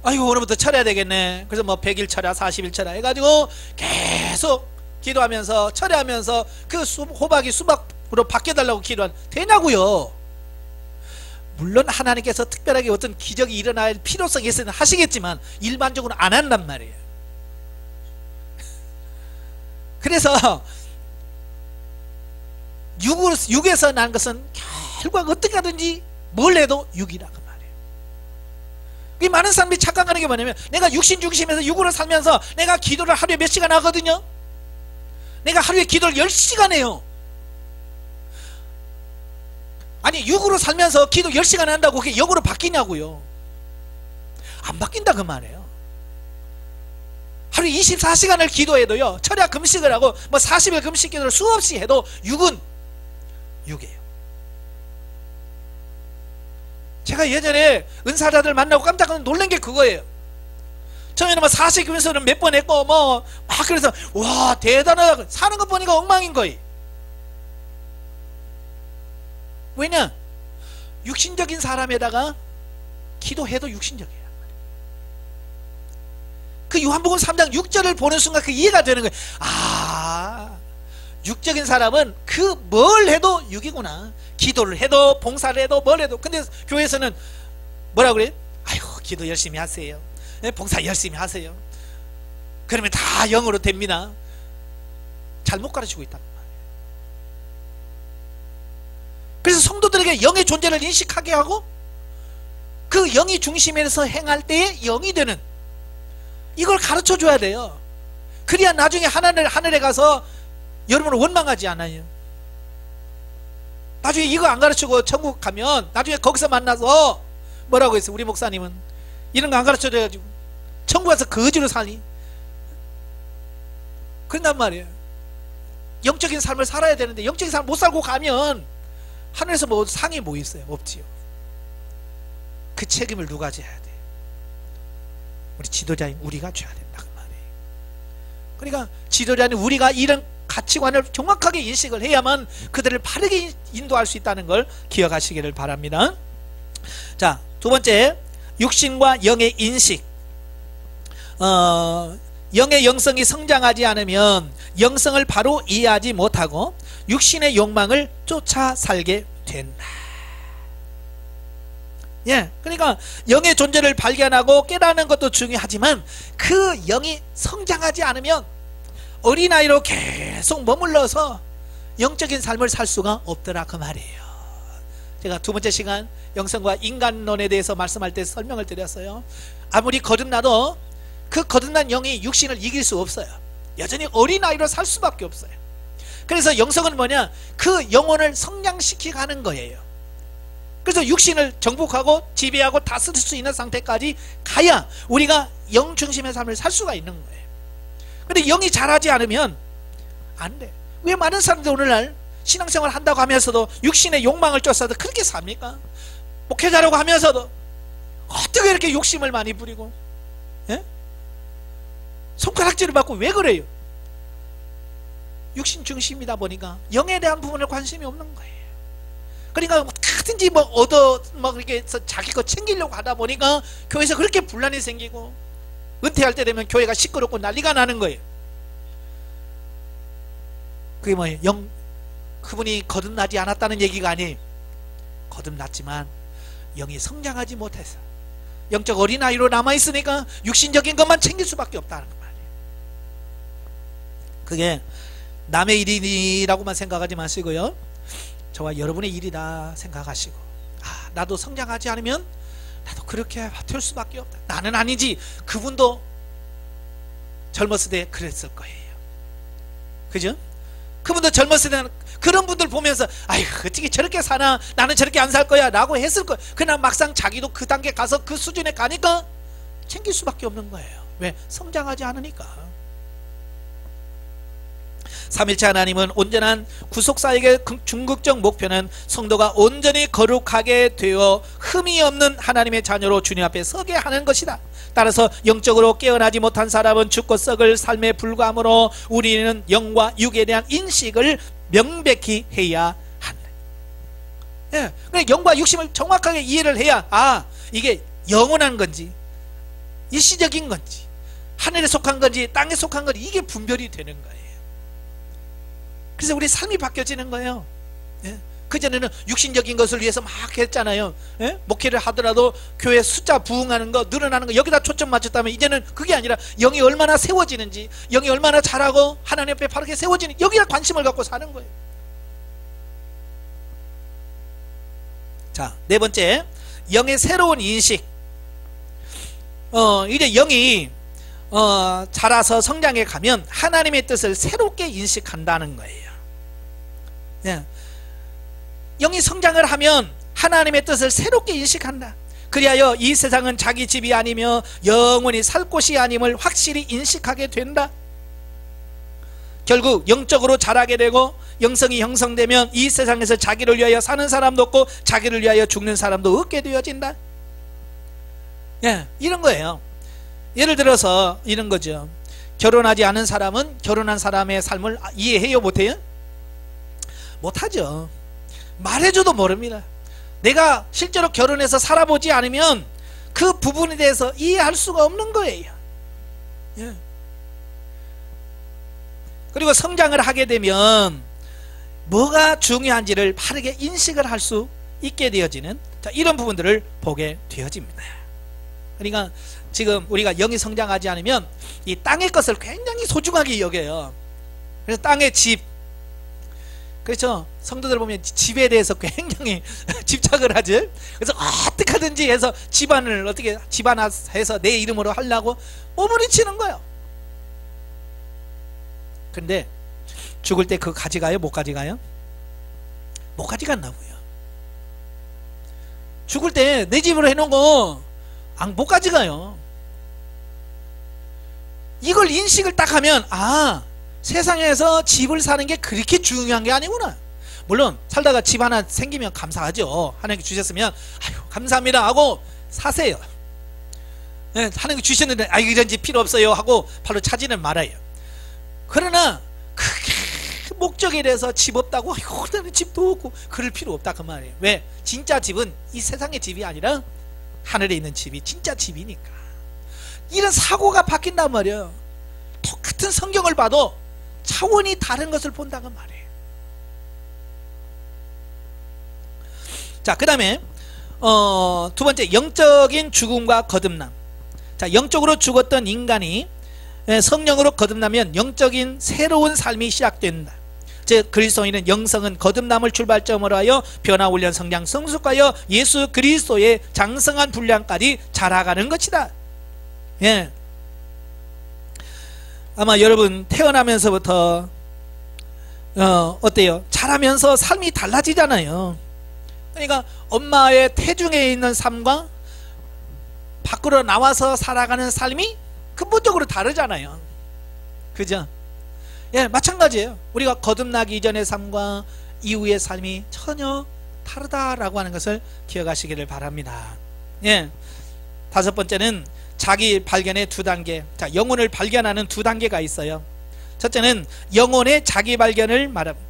아이고, 오늘부터 철해야 되겠네. 그래서 뭐 100일 철야 40일 철야 해가지고 계속 기도하면서 철회하면서 그 호박이 수박으로 바뀌어달라고 기도한 되냐고요. 물론 하나님께서 특별하게 어떤 기적이 일어날 필요성이 있으면 하시겠지만 일반적으로 안 한단 말이에요. 그래서 육에서 난 것은 결국 어떻게 하든지 뭘 해도 육이라고 말해요. 이 많은 사람들이 착각하는 게 뭐냐면, 내가 육신 중심에서 육으로 살면서 내가 기도를 하루에 몇 시간 하거든요. 내가 하루에 기도를 10시간 해요. 아니, 육으로 살면서 기도 10시간 한다고 그게 영으로 바뀌냐고요. 안 바뀐다 그 말이에요. 하루에 24시간을 기도해도요, 철야 금식을 하고 뭐 40일 금식 기도를 수없이 해도 육은 육이에요. 제가 예전에 은사자들 만나고 깜짝 놀란 게 그거예요. 처음에는 뭐 40금식을 몇 번 했고 뭐 막 그래서 와 대단하다, 사는 거 보니까 엉망인 거예요. 왜냐? 육신적인 사람에다가 기도해도 육신적이에요. 그 요한복음 3장 6절을 보는 순간 그 이해가 되는 거예요. 육적인 사람은 그 뭘 해도 육이구나. 기도를 해도 봉사를 해도 뭘 해도. 근데 교회에서는 뭐라고 그래요? 기도 열심히 하세요. 봉사 열심히 하세요. 그러면 다 영으로 됩니다. 잘못 가르치고 있다. 그래서 성도들에게 영의 존재를 인식하게 하고 그 영이 중심에서 행할 때에 영이 되는, 이걸 가르쳐 줘야 돼요. 그래야 나중에 하늘에 가서 여러분을 원망하지 않아요. 나중에 이거 안 가르치고 천국 가면 나중에 거기서 만나서 뭐라고 했어요? 우리 목사님은 이런 거 안 가르쳐 줘가지고 천국 가서 거지로 살니? 그런단 말이에요. 영적인 삶을 살아야 되는데 영적인 삶 못 살고 가면 하늘에서 뭐 상이 뭐 있어요? 없지요. 그 책임을 누가 져야 돼? 우리 지도자인 우리가 져야 된다 그 말이에요. 그러니까 지도자는 우리가 이런 가치관을 정확하게 인식을 해야만 그들을 바르게 인도할 수 있다는 걸 기억하시기를 바랍니다. 자, 두 번째, 육신과 영의 인식. 영의 영성이 성장하지 않으면 영성을 바로 이해하지 못하고 육신의 욕망을 쫓아 살게 된다. 예, 그러니까 영의 존재를 발견하고 깨닫는 것도 중요하지만 그 영이 성장하지 않으면 어린아이로 계속 머물러서 영적인 삶을 살 수가 없더라 그 말이에요. 제가 두 번째 시간 영성과 인간론에 대해서 말씀할 때 설명을 드렸어요. 아무리 거듭나도 그 거듭난 영이 육신을 이길 수 없어요. 여전히 어린아이로 살 수밖에 없어요. 그래서 영성은 뭐냐? 그 영혼을 성장시키게 하는 거예요. 그래서 육신을 정복하고 지배하고 다스릴 수 있는 상태까지 가야 우리가 영 중심의 삶을 살 수가 있는 거예요. 근데 영이 자라지 않으면 안 돼. 왜 많은 사람들이 오늘날 신앙생활 한다고 하면서도 육신의 욕망을 쫓아서 그렇게 삽니까? 목회자라고 하면서도 어떻게 이렇게 욕심을 많이 부리고, 예? 손가락질을 받고 왜 그래요? 육신 중심이다 보니까 영에 대한 부분에 관심이 없는 거예요. 그러니까 뭐든지 뭐 얻어 막 이렇게 해서 자기 거 챙기려고 하다 보니까 교회에서 그렇게 분란이 생기고 은퇴할 때 되면 교회가 시끄럽고 난리가 나는 거예요. 그게 뭐예요? 그분이 거듭나지 않았다는 얘기가 아니에요. 거듭났지만 영이 성장하지 못해서 영적 어린아이로 남아있으니까 육신적인 것만 챙길 수밖에 없다는 거 말이에요. 그게 남의 일이라고만 생각하지 마시고요, 저와 여러분의 일이다 생각하시고, 아, 나도 성장하지 않으면 나도 그렇게 될 수밖에 없다. 나는 아니지, 그분도 젊었을 때 그랬을 거예요. 그죠? 그분도 젊었을 때는 그런 분들 보면서 아이고 어떻게 저렇게 사나, 나는 저렇게 안 살 거야 라고 했을 거예요. 그러나 막상 자기도 그 단계 가서 그 수준에 가니까 챙길 수밖에 없는 거예요. 왜? 성장하지 않으니까. 삼일체 하나님은 온전한 구속사역의 중극적 목표는 성도가 온전히 거룩하게 되어 흠이 없는 하나님의 자녀로 주님 앞에 서게 하는 것이다. 따라서 영적으로 깨어나지 못한 사람은 죽고 썩을 삶에 불과하므로 우리는 영과 육에 대한 인식을 명백히 해야 한다. 예, 그러니까 영과 육심을 정확하게 이해를 해야, 아, 이게 영원한 건지 일시적인 건지 하늘에 속한 건지 땅에 속한 건지 이게 분별이 되는 거예요. 그래서 우리 삶이 바뀌어지는 거예요. 예? 그전에는 육신적인 것을 위해서 막 했잖아요. 예? 목회를 하더라도 교회 숫자 부흥하는 거, 늘어나는 거 여기다 초점 맞췄다면 이제는 그게 아니라 영이 얼마나 세워지는지, 영이 얼마나 잘하고 하나님 앞에 바르게 세워지는지 여기에 관심을 갖고 사는 거예요. 자, 네 번째, 영의 새로운 인식. 이제 영이 자라서 성장해 가면 하나님의 뜻을 새롭게 인식한다는 거예요. 예. 영이 성장을 하면 하나님의 뜻을 새롭게 인식한다. 그리하여 이 세상은 자기 집이 아니며 영원히 살 곳이 아님을 확실히 인식하게 된다. 결국 영적으로 자라게 되고 영성이 형성되면 이 세상에서 자기를 위하여 사는 사람도 없고 자기를 위하여 죽는 사람도 없게 되어진다. 예, 이런 거예요. 예를 들어서 이런 거죠. 결혼하지 않은 사람은 결혼한 사람의 삶을 이해해요? 못해요? 못하죠. 말해줘도 모릅니다. 내가 실제로 결혼해서 살아보지 않으면 그 부분에 대해서 이해할 수가 없는 거예요. 예. 그리고 성장을 하게 되면 뭐가 중요한지를 바르게 인식을 할 수 있게 되어지는, 자, 이런 부분들을 보게 되어집니다. 그러니까 지금 우리가 영이 성장하지 않으면 이 땅의 것을 굉장히 소중하게 여겨요. 그래서 땅의 집, 그렇죠? 성도들 보면 집에 대해서 굉장히 집착을 하지. 그래서 어떻게 하든지 해서 집안을 어떻게 집안화해서 내 이름으로 하려고 오므리치는 거예요. 근데 죽을 때 그거 가져가요? 못 가져가요? 못 가져간다고요. 죽을 때 내 집으로 해놓은 거 못 가져가요. 이걸 인식을 딱 하면, 아, 세상에서 집을 사는 게 그렇게 중요한 게 아니구나. 물론 살다가 집 하나 생기면 감사하죠. 하나님께 주셨으면 아유 감사합니다 하고 사세요. 네, 하나님께 주셨는데 아 이런 집 필요 없어요 하고 바로 차지는 말아요. 그러나 그게 목적에 대해서 집 없다고 아이고 나는 집도 없고 그럴 필요 없다 그 말이에요. 왜? 진짜 집은 이 세상의 집이 아니라 하늘에 있는 집이 진짜 집이니까. 이런 사고가 바뀐단 말이에요. 똑같은 성경을 봐도 차원이 다른 것을 본다고 말이에요. 자, 그 다음에 두 번째, 영적인 죽음과 거듭남. 자, 영적으로 죽었던 인간이 성령으로 거듭나면 영적인 새로운 삶이 시작된다. 즉 그리스도인은 영성은 거듭남을 출발점으로 하여 변화 훈련 성장 성숙하여 예수 그리스도의 장성한 분량까지 자라가는 것이다. 예. 아마 여러분 태어나면서부터 어때요? 자라면서 삶이 달라지잖아요. 그러니까 엄마의 태중에 있는 삶과 밖으로 나와서 살아가는 삶이 근본적으로 다르잖아요. 그죠? 예, 마찬가지예요. 우리가 거듭나기 이전의 삶과 이후의 삶이 전혀 다르다라고 하는 것을 기억하시기를 바랍니다. 예. 다섯 번째는 자기 발견의 두 단계. 자, 영혼을 발견하는 두 단계가 있어요. 첫째는 영혼의 자기 발견을 말합니다.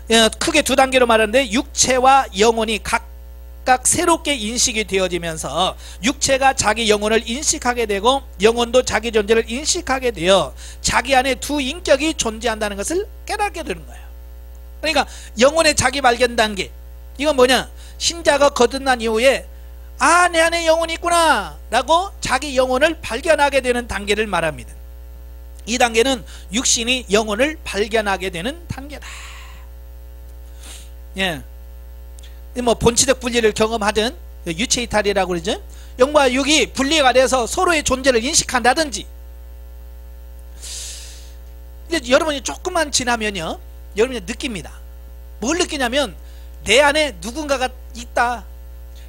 예, 크게 두 단계로 말하는데 육체와 영혼이 각각 새롭게 인식이 되어지면서 육체가 자기 영혼을 인식하게 되고 영혼도 자기 존재를 인식하게 되어 자기 안에 두 인격이 존재한다는 것을 깨닫게 되는 거예요. 그러니까 영혼의 자기 발견 단계, 이건 뭐냐? 신자가 거듭난 이후에 아, 내 안에 영혼이 있구나 라고 자기 영혼을 발견하게 되는 단계를 말합니다. 이 단계는 육신이 영혼을 발견하게 되는 단계다. 예. 뭐 본치적 분리를 경험하든 유체이탈이라고 그러죠. 영과 육이 분리가 돼서 서로의 존재를 인식한다든지. 이제 여러분이 조금만 지나면요, 여러분이 느낍니다. 뭘 느끼냐면 내 안에 누군가가 있다.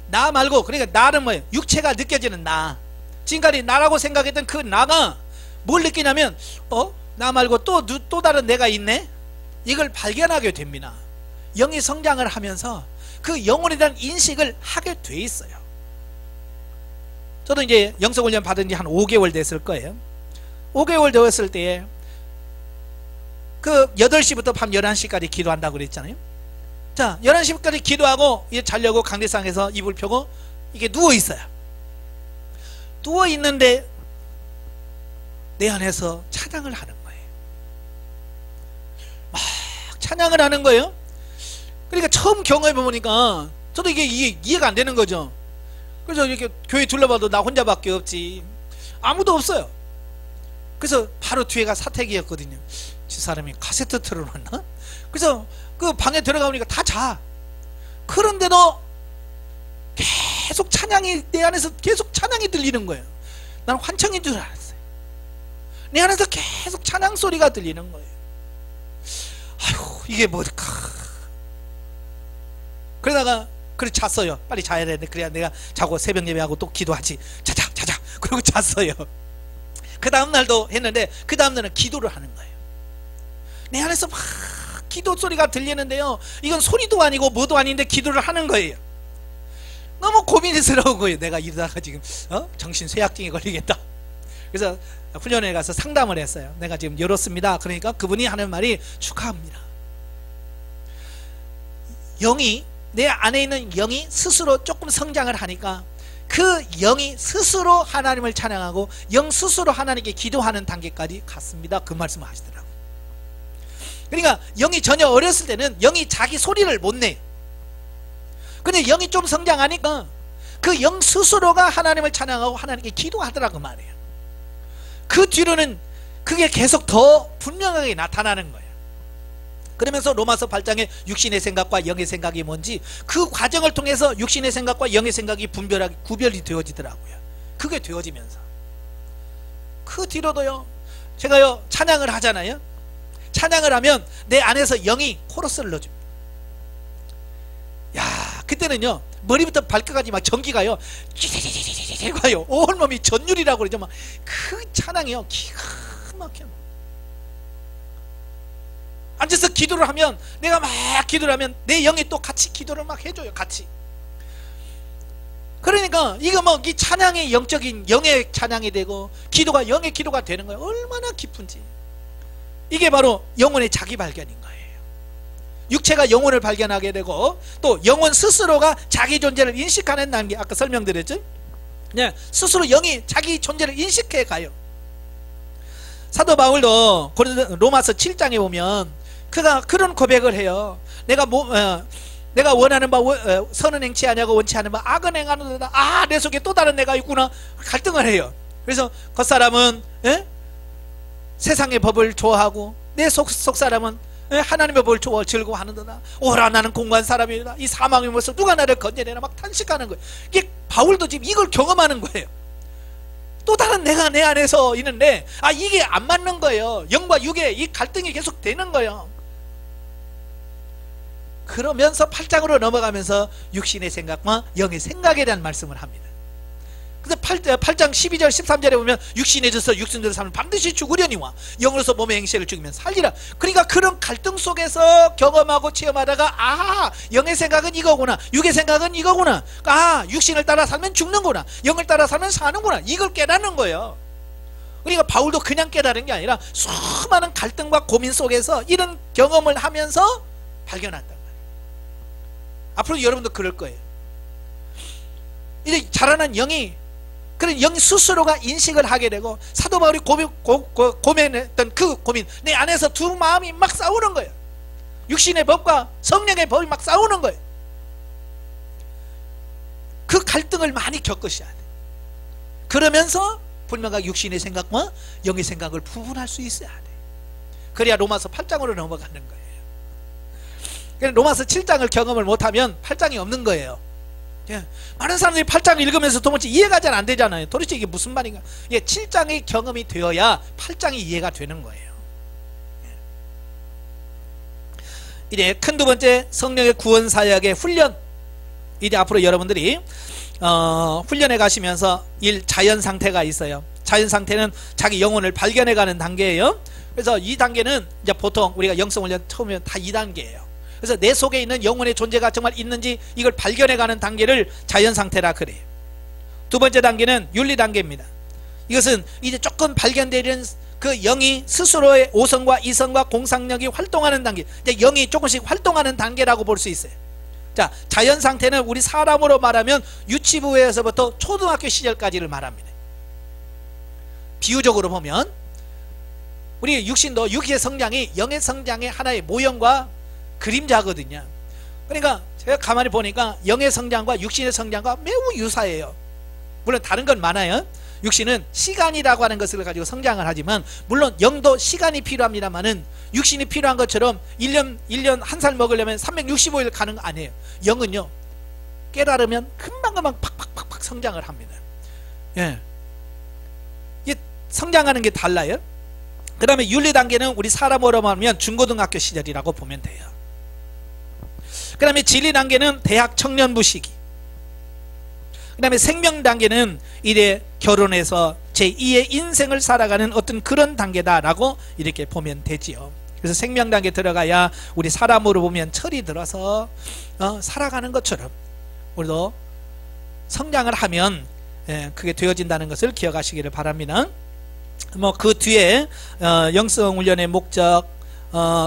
나 말고, 그러니까 나는 뭐예요? 육체가 느껴지는 나. 지금까지 나라고 생각했던 그 나가 뭘 느끼냐면 나 말고 또 다른 내가 있네. 이걸 발견하게 됩니다. 영이 성장을 하면서 그 영혼에 대한 인식을 하게 돼 있어요. 저도 이제 영성훈련 받은 지 한 5개월 됐을 거예요. 5개월 되었을 때에 그 8시부터 밤 11시까지 기도한다고 그랬잖아요. 자, 11시까지 기도하고 이제 자려고 강대상에서 이불 펴고 이게 누워 있어요. 누워 있는데 내 안에서 찬양을 하는 거예요. 막 찬양을 하는 거예요. 그러니까 처음 경험해 보니까 저도 이게 이해가 안 되는 거죠. 그래서 이렇게 교회 둘러봐도 나 혼자밖에 없지, 아무도 없어요. 그래서 바로 뒤에가 사택이었거든요. 저 사람이 카세트 틀어놨나? 그래서 그 방에 들어가보니까 다 자. 그런데도 계속 찬양이, 내 안에서 계속 찬양이 들리는 거예요. 나는 환청인 줄 알았어요. 내 안에서 계속 찬양 소리가 들리는 거예요. 아휴, 이게 뭘까? 그러다가 그래 잤어요. 빨리 자야 되는데 그래야 내가 자고 새벽 예배하고 또 기도하지. 자자. 그러고 잤어요. 그 다음날도 했는데 그 다음날은 기도를 하는 거예요. 내 안에서 막 기도 소리가 들리는데요, 이건 소리도 아니고 뭐도 아닌데 기도를 하는 거예요. 너무 고민스러운 거예요. 내가 이러다가 지금 정신 쇠약증에 걸리겠다. 그래서 훈련에 가서 상담을 했어요. 내가 지금 열었습니다. 그러니까 그분이 하는 말이 축하합니다. 영이, 내 안에 있는 영이 스스로 조금 성장을 하니까 그 영이 스스로 하나님을 찬양하고 영 스스로 하나님께 기도하는 단계까지 갔습니다. 그 말씀을 하시더라고요. 그러니까 영이 전혀 어렸을 때는 영이 자기 소리를 못 내요. 근데 영이 좀 성장하니까 그 영 스스로가 하나님을 찬양하고 하나님께 기도하더라고 말이에요. 그 뒤로는 그게 계속 더 분명하게 나타나는 거예요. 그러면서 로마서 8장에 육신의 생각과 영의 생각이 뭔지 그 과정을 통해서 육신의 생각과 영의 생각이 구별이 되어지더라고요. 그게 되어지면서 그 뒤로도요, 제가요 찬양을 하잖아요. 찬양을 하면 내 안에서 영이 코러스를 넣어줍니다. 야, 그때는요 머리부터 발끝까지 막 전기가요 가요. 온몸이 전율이라고 그러죠. 막 그 찬양이요 기가 막혀. 앉아서 기도를 하면, 내가 막 기도를 하면 내 영이 또 같이 기도를 막 해줘요. 같이. 그러니까 이거 뭐 이 찬양이 영적인 영의 찬양이 되고 기도가 영의 기도가 되는 거예요. 얼마나 기쁜지. 이게 바로 영혼의 자기 발견인 거예요. 육체가 영혼을 발견하게 되고 또 영혼 스스로가 자기 존재를 인식하는 단계, 아까 설명드렸죠. 네, 스스로 영이 자기 존재를 인식해 가요. 사도 바울도 로마서 7장에 보면 그가 그런 고백을 해요. 내가 원하는 바 선은 행치 아니하고 원치 않은 바 악은 행하는도다. 아, 내 속에 또 다른 내가 있구나. 갈등을 해요. 그래서 겉사람은 세상의 법을 좋아하고 내 속사람은 하나님의 법을 즐거워하는도다. 오라, 나는 공고한 사람이다. 이 사망의 모습 누가 나를 건져내나 막 탄식하는 거예요. 이게 바울도 지금 이걸 경험하는 거예요. 또 다른 내가 내 안에서 있는데 이게 안 맞는 거예요. 영과 육의 이 갈등이 계속 되는 거예요. 그러면서 8장으로 넘어가면서 육신의 생각과 영의 생각에 대한 말씀을 합니다. 그래서 8장 12절 13절에 보면 육신에 져서 육신대로 삶을 반드시 죽으려니와 영으로서 몸의 행실을 죽이면 살리라. 그러니까 그런 갈등 속에서 경험하고 체험하다가 영의 생각은 이거구나, 육의 생각은 이거구나, 육신을 따라 살면 죽는구나, 영을 따라 살면 사는구나, 이걸 깨닫는 거예요. 그러니까 바울도 그냥 깨달은 게 아니라 수많은 갈등과 고민 속에서 이런 경험을 하면서 발견한다. 앞으로 여러분도 그럴 거예요. 이제 자라난 영이, 그런 영 스스로가 인식을 하게 되고, 사도 바울이 고민했던 그 고민, 내 안에서 두 마음이 막 싸우는 거예요. 육신의 법과 성령의 법이 막 싸우는 거예요. 그 갈등을 많이 겪으셔야 돼요. 그러면서 분명하게 육신의 생각과 영의 생각을 구분할 수 있어야 돼요. 그래야 로마서 8장으로 넘어가는 거예요. 로마서 7장을 경험을 못하면 8장이 없는 거예요. 많은 사람들이 8장을 읽으면서 도무지 이해가 잘 안 되잖아요. 도대체 이게 무슨 말인가. 7장의 경험이 되어야 8장이 이해가 되는 거예요. 이제 큰 두 번째, 성령의 구원 사역의 훈련. 이제 앞으로 여러분들이 훈련해 가시면서 자연 상태가 있어요. 자연 상태는 자기 영혼을 발견해 가는 단계예요. 그래서 이 단계는 이제 보통 우리가 영성 훈련 처음에 다 2단계예요. 그래서 내 속에 있는 영혼의 존재가 정말 있는지 이걸 발견해가는 단계를 자연상태라 그래요. 두 번째 단계는 윤리단계입니다. 이것은 이제 조금 발견되는 그 영이 스스로의 오성과 이성과 공상력이 활동하는 단계, 이제 영이 조금씩 활동하는 단계라고 볼 수 있어요. 자, 자연상태는 우리 사람으로 말하면 유치부에서부터 초등학교 시절까지를 말합니다. 비유적으로 보면 우리 육신도 육의 성장이 영의 성장의 하나의 모형과 그림자거든요. 그러니까 제가 가만히 보니까 영의 성장과 육신의 성장과 매우 유사해요. 물론 다른 건 많아요. 육신은 시간이라고 하는 것을 가지고 성장을 하지만, 물론 영도 시간이 필요합니다만은 육신이 필요한 것처럼 1년 한 살 먹으려면 365일 가는 거 아니에요. 영은요, 깨달으면 금방금방 팍팍팍팍 성장을 합니다. 이게 성장하는 게 달라요. 그 다음에 윤리 단계는 우리 사람으로 말하면 중고등학교 시절이라고 보면 돼요. 그 다음에 진리 단계는 대학 청년부 시기. 그 다음에 생명 단계는 이래 결혼해서 제2의 인생을 살아가는 어떤 그런 단계다라고 이렇게 보면 되지요. 그래서 생명 단계 들어가야 우리 사람으로 보면 철이 들어서 살아가는 것처럼 우리도 성장을 하면 그게 되어진다는 것을 기억하시기를 바랍니다. 뭐 그 뒤에 영성 훈련의 목적,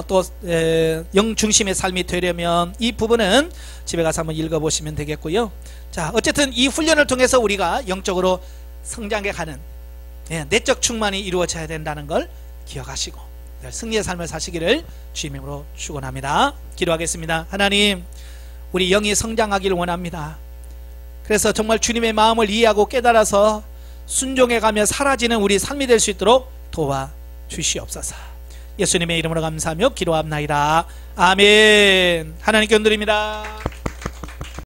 또 영 중심의 삶이 되려면 이 부분은 집에 가서 한번 읽어보시면 되겠고요. 자, 어쨌든 이 훈련을 통해서 우리가 영적으로 성장해 가는 내적 충만이 이루어져야 된다는 걸 기억하시고 승리의 삶을 사시기를 주님으로 축원합니다. 기도하겠습니다. 하나님, 우리 영이 성장하기를 원합니다. 그래서 정말 주님의 마음을 이해하고 깨달아서 순종해가며 사라지는 우리 삶이 될 수 있도록 도와주시옵소서. 예수님의 이름으로 감사하며 기도합나이다. 아멘. 하나님께 은드립니다.